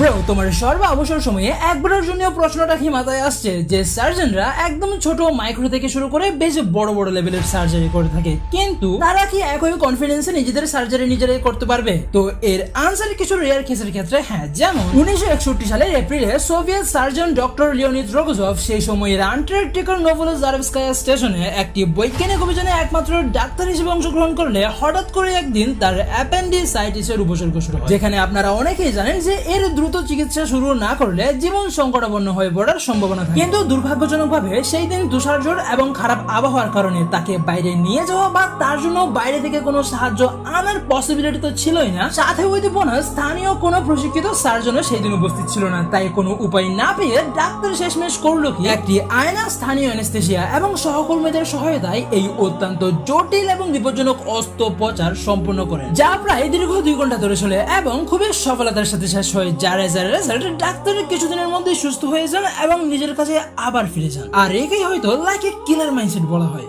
Bro, তোমার সর্ব অবসর সময়ে একবারের জন্য প্রশ্নটা কি মাথায় আসছে যে সার্জনরা একদম ছোট মাইক্রো থেকে শুরু করে বেশ বড় বড় লেভেলের সার্জারি করে থাকে, কিন্তু তারা কি একই কনফিডেন্সে নিজেদের সার্জারি নিজেরাই করতে পারবে? তো এর আনসার কিছু রেয়ার কেসের ক্ষেত্রে হ্যাঁ। যেমন 1961 সালের এপ্রিলে সোভিয়েত সার্জন ডক্টর লিওনিদ রোগোজভ সেই সময়ের আন্টার্কটিকার নোভোলোজারভস্কায়া স্টেশনে একটি বৈজ্ঞানিক অভিযানে একমাত্র ডাক্তার হিসেবে অংশগ্রহণ করলে হঠাৎ করে একদিন তার অ্যাপেন্ডিসাইটিসের উপসর্গ শুরু হয়, যেখানে আপনারা অনেকেই জানেন যে এর দ্রুত চিকিৎসা শুরু না করলে জীবন সংকটাপন্ন হয়ে পড়ার সম্ভাবনা থাকে। কিন্তু দুর্ভাগ্যজনকভাবে সেই দিন তুষারঝড় এবং খারাপ আবহাওয়ার কারণে তাকে বাইরে নিয়ে যাওয়া বা তার জন্য বাইরে থেকে কোনো সাহায্য আনার পসিবিলিটি তো ছিলই না, সাথে উদ্দীপনা স্থানীয় কোনো প্রশিক্ষিত সার্জনও সেই দিন উপস্থিত ছিল না। তাই কোনো উপায় না পেয়ে ডাক্তার শেষমেশ করলো কি একটি আয়না, স্থানীয় অ্যানেস্থেসিয়া এবং সহকর্মীদের সহায়তায় এই অত্যন্ত জটিল এবং বিপজ্জনক অস্ত্রোপচার সম্পন্ন করেন, যা প্রায় দীর্ঘ 2 ঘন্টা ধরে চলে এবং খুবই সফলতার সাথে শেষ হয়, যার রেজাল্ট ডাক্তারের কিছুদিনের মধ্যে সুস্থ হয়ে যান এবং নিজের কাছে আবার ফিরে যান। আর একেই হয়তো লাইক এ কিলার মাইন্ডসেট বলা হয়।